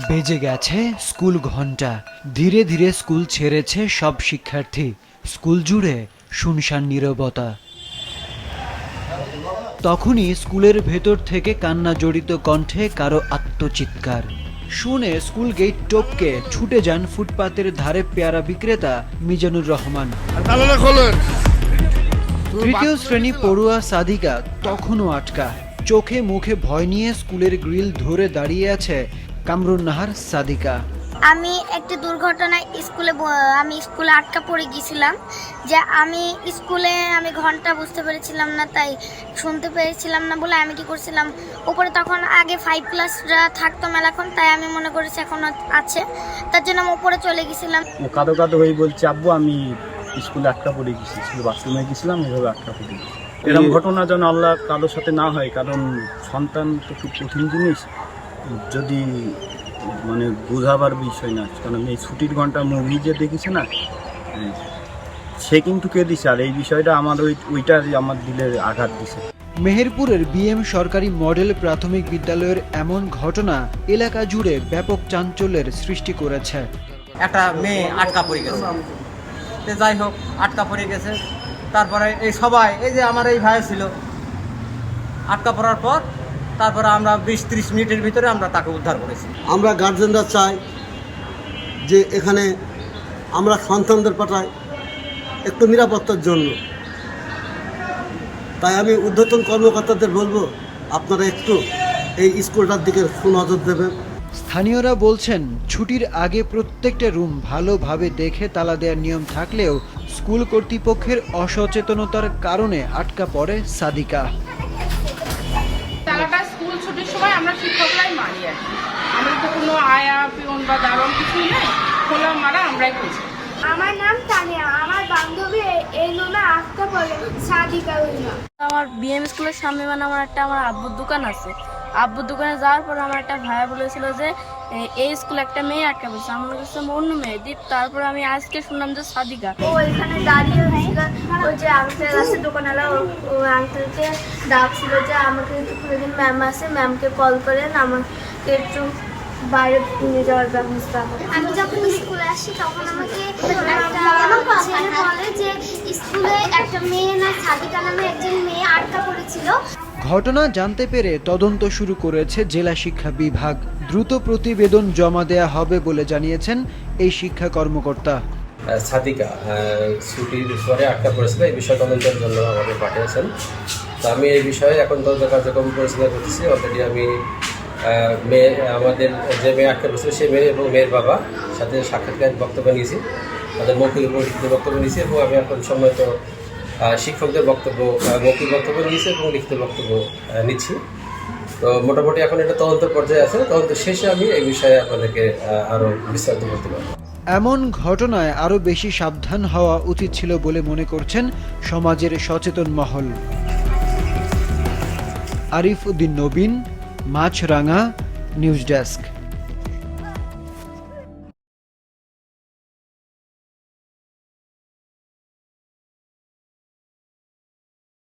বেজে গেছে স্কুল ঘন্টা। ধীরে ধীরে স্কুল ছেড়েছে সব শিক্ষার্থী। স্কুল জুড়ে শুনশান নীরবতা। তখনই স্কুলের ভেতর থেকে কান্না জড়িত কণ্ঠে কারো আত্মচিৎকার শুনে স্কুল গেট টপকে ছুটে যান ফুটপাতের ধারে পেয়ারা বিক্রেতা মিজানুর রহমান। তৃতীয় শ্রেণী পড়ুয়া সাদিকা তখনও আটকা। চোখে মুখে ভয় নিয়ে স্কুলের গ্রিল ধরে দাঁড়িয়ে আছে কামরুন নাহার সাদিকা। আমি একটি দুর্ঘটনায় আমি স্কুলে আটকা পড়ে গিয়েছিলাম। যে আমি ঘন্টা বুঝতে পেরেছিলাম না, তাই শুনতে পেরেছিলাম না বলে আমি কি করছিলাম, উপরে তখন আগে 5 ক্লাসরা থাকতো মেলাখন, তাই আমি মনে করেছি এখন আছে, তার জন্য আমি উপরে চলে গেছিলাম। ও কাঁদো কাঁদো হয়ে বলছে, আব্বু আমি স্কুলে আটকা পড়ে গেছি, স্কুলে বাথরুমে গেছিলাম, এভাবে আটকা পড়ে গেছি। এরকম ঘটনা যেন আল্লাহ কারোর সাথে না হয়, কারণ সন্তান তো খুব কঠিন জিনিস, যদি মানে বোঝাবার বিষয় না। কারণ এই ছুটির ঘন্টা মুভি যে দেখেছে না, সে কিন্তু কেঁদেছে। আর এই বিষয়টা আমার ওইটা আমার দিলে আঘাত দিছে। মেহেরপুরের বিএম সরকারি মডেল প্রাথমিক বিদ্যালয়ের এমন ঘটনা এলাকা জুড়ে ব্যাপক চাঞ্চল্যের সৃষ্টি করেছে। একটা মেয়ে আটকা পড়ে গেছে, যাই হোক আটকা পড়ে গেছে। তারপরে এই সবাই, এই যে আমার এই ভাই ছিল, আটকা পড়ার পর তারপরে আমরা 20-30 মিনিটের ভিতরে আমরা তাকে উদ্ধার করেছি। আমরা গার্জেনরা চাই যে এখানে আমরা সন্তানদের পাঠাই একটু নিরাপত্তার জন্য। তাই আমি ঊর্ধ্বতন কর্মকর্তাদের বলবো, আপনারা একটু এই স্কুলটার দিকে সুনজর দেবেন। স্থানীয়রা বলছেন, ছুটির আগে প্রত্যেকটা রুম ভালোভাবে দেখে তালা দেওয়ার নিয়ম থাকলেও স্কুল কর্তৃপক্ষের অসচেতনতার কারণে আটকা পড়ে সাদিকা। তালাটা স্কুল ছুটির সময় আমরা শিক্ষকরাই মারি আর কি। আমাদের তো কোনো আয়া পিয়ন বা দারোয়ান কিছুই নেই, খোলা মারা আমরাই করছি। আমার নাম তানিয়া, আমার বান্ধবী এই নামে আটকা পড়ে সাদিকা। আমার বিএম স্কুলের সামনে আমার আব্বুর দোকান আছে। আব্বুর দোকানে যাওয়ার পর আমার একটা ভাইয়া বলেছিল যে এই স্কুলে একটা মেয়ে আটকা পড়েছে। আমার কাছে অন্য মেয়ে দীপ। তারপর আমি আজকে শুনলাম যে সাদিকা। ও এখানে দাঁড়িয়ে হয়েছিল, ও যে আঙ্কেল আছে দোকানওয়ালা, ও আঙ্কেলকে ডাকছিল যে আমাকে একটু খুলে দিন, ম্যাম আছে, ম্যামকে কল করেন, আমাকে একটু বাইরে নিয়ে যাওয়ার ব্যবস্থা। আমি যখন স্কুলে আসি তখন আমাকে একটা ছেলে বলে যে স্কুলে একটা মেয়ে না সাদিকা নামে একজন মেয়ে আটকা পড়েছিল। ঘটনা জানতে পেরে তদন্ত শুরু করেছে জেলা শিক্ষা বিভাগ। দ্রুত প্রতিবেদন জমা দেয়া হবে বলে জানিয়েছেন এই শিক্ষা কর্মকর্তা। সাদিকা ছুটির পরে আটকা পড়েছিল, এই বিষয়ে তদন্তের জন্য আমাকে পাঠিয়েছেন। তো আমি এই বিষয়ে এখন তদন্ত কার্যক্রম পরিচালনা করতেছি। অলরেডি আমি আমাদের যে মেয়ে আটকা পড়েছিল সেই মেয়ে এবং মেয়ের বাবা সাথে সাক্ষাৎকার বক্তব্য নিয়েছি, তাদের মৌখিক এবং লিখিত বক্তব্য নিয়েছি, এবং আমি এখন সম্মানিত শিক্ষকদের মৌখিক বক্তব্য নিয়েছি এবং লিখিত বক্তব্য নিচ্ছি। তো মোটামুটি এখন এটা তদন্ত পর্যায়ে আছে। তদন্ত শেষে আমি এই বিষয়ে আপনাদেরকে আরও বিস্তারিত বলতে পারব। এমন ঘটনায় আরও বেশি সাবধান হওয়া উচিত ছিল বলে মনে করছেন সমাজের সচেতন মহল। আরিফ উদ্দিন নবীন, মাছরাঙা, নিউজ ডেস্ক।